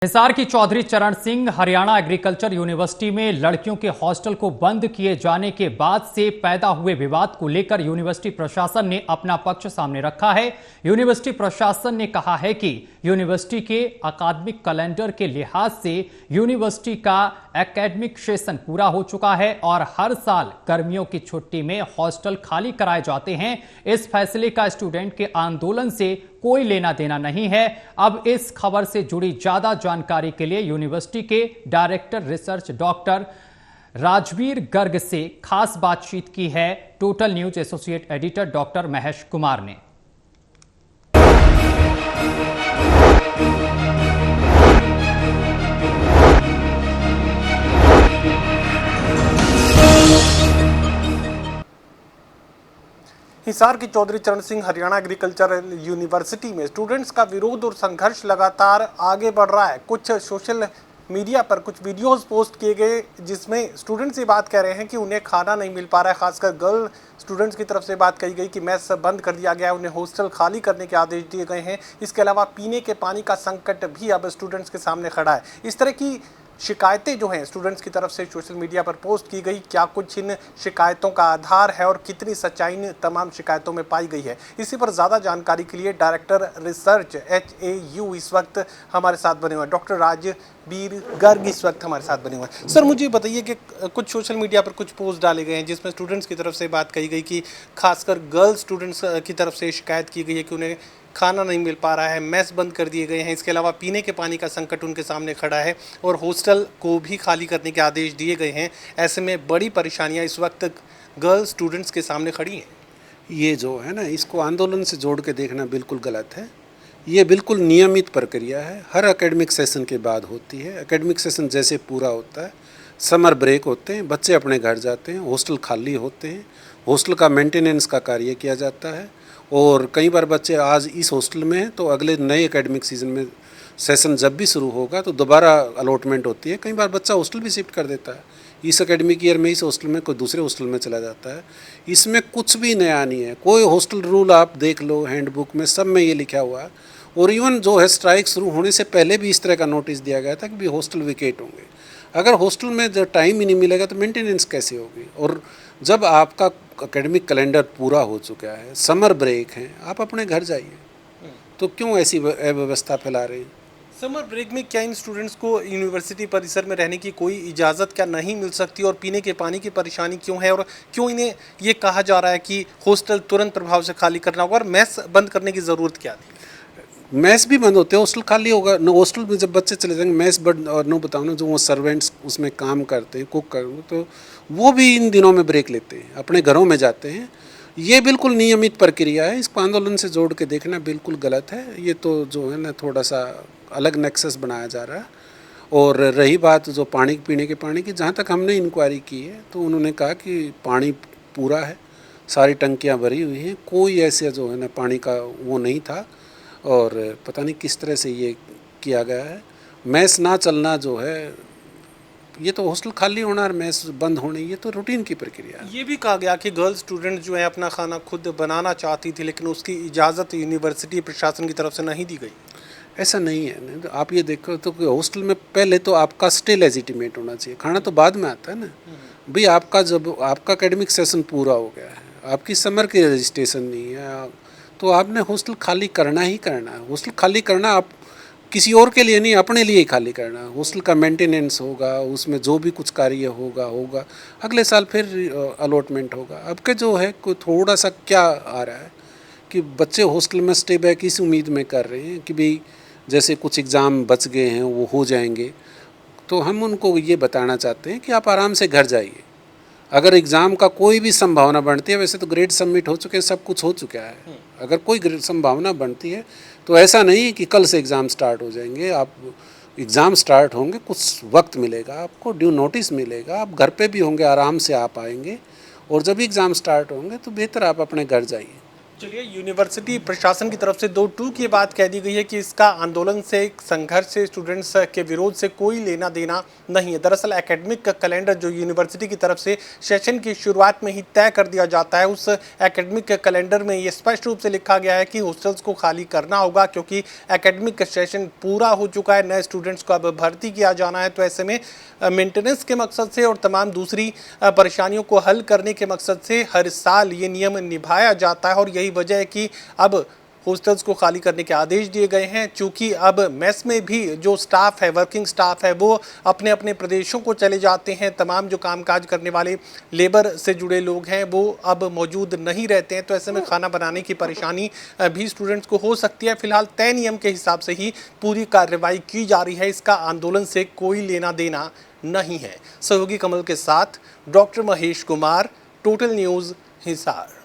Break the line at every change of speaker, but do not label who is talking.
हिसार की चौधरी चरण Singh Haryana agriculture university में लड़कियों के हॉस्टल को बंद किए जाने के बाद से पैदा हुए विवाद को लेकर यूनिवर्सिटी प्रशासन ने अपना पक्ष सामने रखा है। यूनिवर्सिटी प्रशासन ने कहा है कि यूनिवर्सिटी के अकादमिक कैलेंडर के लिहाज से यूनिवर्सिटी का एकेडमिक सेशन पूरा हो चुका है और हर साल गर्मियों की छुट्टी में हॉस्टल खाली कराए जाते हैं। इस फैसले का स्टूडेंट के आंदोलन से कोई लेना देना नहीं है। अब इस खबर से जुड़ी ज्यादा जानकारी के लिए यूनिवर्सिटी के director research doctor Rajveer Garg से खास बातचीत की है total news associate editor doctor Mahesh Kumar ने।
हिसार की चौधरी चरण सिंह हरियाणा एग्रीकल्चर यूनिवर्सिटी में स्टूडेंट्स का विरोध और संघर्ष लगातार आगे बढ़ रहा है। कुछ सोशल मीडिया पर कुछ वीडियोस पोस्ट किए गए जिसमें स्टूडेंट्स ये बात कह रहे हैं कि उन्हें खाना नहीं मिल पा रहा है। खासकर गर्ल स्टूडेंट्स की तरफ से बात कही गई कि मेस बंद कर दिया गया है, उन्हें हॉस्टल खाली करने के आदेश दिए गए हैं। इसके अलावा पीने के पानी का संकट भी अब स्टूडेंट्स के सामने खड़ा है। इस तरह की शिकायतें जो हैं स्टूडेंट्स की तरफ से सोशल मीडिया पर पोस्ट की गई, क्या कुछ इन शिकायतों का आधार है और कितनी सच्चाई इन तमाम शिकायतों में पाई गई है, इसी पर ज़्यादा जानकारी के लिए डायरेक्टर रिसर्च HAU इस वक्त हमारे साथ बने हुए हैं। डॉक्टर राजवीर गर्ग इस वक्त हमारे साथ बने हुए हैं। सर, मुझे बताइए कि कुछ सोशल मीडिया पर कुछ पोस्ट डाले गए हैं जिसमें स्टूडेंट्स की तरफ से बात कही गई कि खासकर गर्ल्स स्टूडेंट्स की तरफ से शिकायत की गई है कि उन्हें खाना नहीं मिल पा रहा है, मेस बंद कर दिए गए हैं। इसके अलावा पीने के पानी का संकट उनके सामने खड़ा है और हॉस्टल को भी खाली करने के आदेश दिए गए हैं। ऐसे में बड़ी परेशानियां इस वक्त गर्ल स्टूडेंट्स के सामने खड़ी हैं।
ये जो है ना, इसको आंदोलन से जोड़ के देखना बिल्कुल गलत है। ये बिल्कुल नियमित प्रक्रिया है, हर एकेडमिक सेशन के बाद होती है। एकेडमिक सेशन जैसे पूरा होता है, समर ब्रेक होते हैं, बच्चे अपने घर जाते हैं, हॉस्टल खाली होते हैं, हॉस्टल का मेंटेनेंस का कार्य किया जाता है और कई बार बच्चे आज इस हॉस्टल में हैं तो अगले नए एकेडमिक सीजन में सेशन जब भी शुरू होगा तो दोबारा अलॉटमेंट होती है। कई बार बच्चा हॉस्टल भी शिफ्ट कर देता है, इस एकेडमिक ईयर में इस हॉस्टल में कोई दूसरे हॉस्टल में चला जाता है। इसमें कुछ भी नया नहीं है, कोई हॉस्टल रूल आप देख लो हैंडबुक में, सब में ये लिखा हुआ है। और इवन जो है स्ट्राइक शुरू होने से पहले भी इस तरह का नोटिस दिया गया था कि भी हॉस्टल वेकेट होंगे। अगर हॉस्टल में जब टाइम ही नहीं मिलेगा तो मेंटेनेंस कैसे होगी। और जब आपका एकेडमिक कैलेंडर पूरा हो चुका है, समर ब्रेक है, आप अपने घर जाइए, तो क्यों ऐसी अव्यवस्था फैला रहे हैं।
समर ब्रेक में क्या इन स्टूडेंट्स को यूनिवर्सिटी परिसर में रहने की कोई इजाज़त क्या नहीं मिल सकती और पीने के पानी की परेशानी क्यों है और क्यों इन्हें ये कहा जा रहा है कि हॉस्टल तुरंत प्रभाव से खाली करना होगा और मेस बंद करने की ज़रूरत क्या थी।
मैस भी बंद होते हैं, हॉस्टल खाली होगा न। हॉस्टल में जब बच्चे चले जाएंगे मैस बंद, और नो बताओ ना, जो वो सर्वेंट्स उसमें काम करते हैं, कुक करते, तो वो भी इन दिनों में ब्रेक लेते हैं, अपने घरों में जाते हैं। ये बिल्कुल नियमित प्रक्रिया है, इसको आंदोलन से जोड़ के देखना बिल्कुल गलत है। ये तो जो है ना थोड़ा सा अलग नेक्सस बनाया जा रहा है। और रही बात जो पानी पीने के पानी की, जहाँ तक हमने इंक्वायरी की है तो उन्होंने कहा कि पानी पूरा है, सारी टंकियाँ भरी हुई हैं, कोई ऐसे जो है ना पानी का वो नहीं था। और पता नहीं किस तरह से ये किया गया है। मैस ना चलना जो है, ये तो हॉस्टल खाली होना और मैस बंद होने, ये तो रूटीन की प्रक्रिया है।
ये भी कहा गया कि गर्ल्स स्टूडेंट जो है अपना खाना खुद बनाना चाहती थी लेकिन उसकी इजाज़त यूनिवर्सिटी प्रशासन की तरफ से नहीं दी गई।
ऐसा नहीं है ना, आप ये देखो तो हॉस्टल में पहले तो आपका स्टे लेजिटिमेट होना चाहिए, खाना तो बाद में आता है ना। भाई आपका जब आपका एकेडमिक सेशन पूरा हो गया है, आपकी समर की रजिस्ट्रेशन नहीं है, तो आपने हॉस्टल खाली करना ही करना है। हॉस्टल खाली करना आप किसी और के लिए नहीं, अपने लिए ही खाली करना है। हॉस्टल का मेंटेनेंस होगा, उसमें जो भी कुछ कार्य होगा अगले साल फिर अलॉटमेंट होगा। अब के जो है कोई थोड़ा सा क्या आ रहा है कि बच्चे हॉस्टल में स्टे बैक इस उम्मीद में कर रहे हैं कि भाई जैसे कुछ एग्ज़ाम बच गए हैं वो हो जाएंगे। तो हम उनको ये बताना चाहते हैं कि आप आराम से घर जाइए। अगर एग्ज़ाम का कोई भी संभावना बनती है, वैसे तो ग्रेड सबमिट हो चुके हैं, सब कुछ हो चुका है, अगर कोई संभावना बनती है तो ऐसा नहीं है कि कल से एग्ज़ाम स्टार्ट हो जाएंगे। आप एग्ज़ाम स्टार्ट होंगे, कुछ वक्त मिलेगा आपको, ड्यू नोटिस मिलेगा, आप घर पे भी होंगे, आराम से आप आएंगे और जब एग्ज़ाम स्टार्ट होंगे तो बेहतर आप अपने घर जाइए।
चलिए, यूनिवर्सिटी प्रशासन की तरफ से 2 टूक ये बात कह दी गई है कि इसका आंदोलन से, संघर्ष से, स्टूडेंट्स के विरोध से कोई लेना देना नहीं है। दरअसल एकेडमिक कैलेंडर जो यूनिवर्सिटी की तरफ से सेशन की शुरुआत में ही तय कर दिया जाता है, उस एकेडमिक कैलेंडर में ये स्पष्ट रूप से लिखा गया है कि हॉस्टल्स को खाली करना होगा, क्योंकि एकेडमिक सेशन पूरा हो चुका है, नए स्टूडेंट्स को अब भर्ती किया जाना है। तो ऐसे में मेंटेनेंस के मकसद से और तमाम दूसरी परेशानियों को हल करने के मकसद से हर साल ये नियम निभाया जाता है, और यही वजह है कि अब हॉस्टल्स को खाली करने के आदेश दिए गए हैं। चूंकि अब मेस में भी जो स्टाफ है, वर्किंग स्टाफ है, वो अपने अपने प्रदेशों को चले जाते हैं। तमाम जो कामकाज करने वाले लेबर से जुड़े लोग हैं वो अब मौजूद नहीं रहते हैं। तो ऐसे में खाना बनाने की परेशानी भी स्टूडेंट्स को हो सकती है। फिलहाल तय नियम के हिसाब से ही पूरी कार्रवाई की जा रही है, इसका आंदोलन से कोई लेना देना नहीं है। सहयोगी कमल के साथ doctor Mahesh Kumar, total news, Hisar.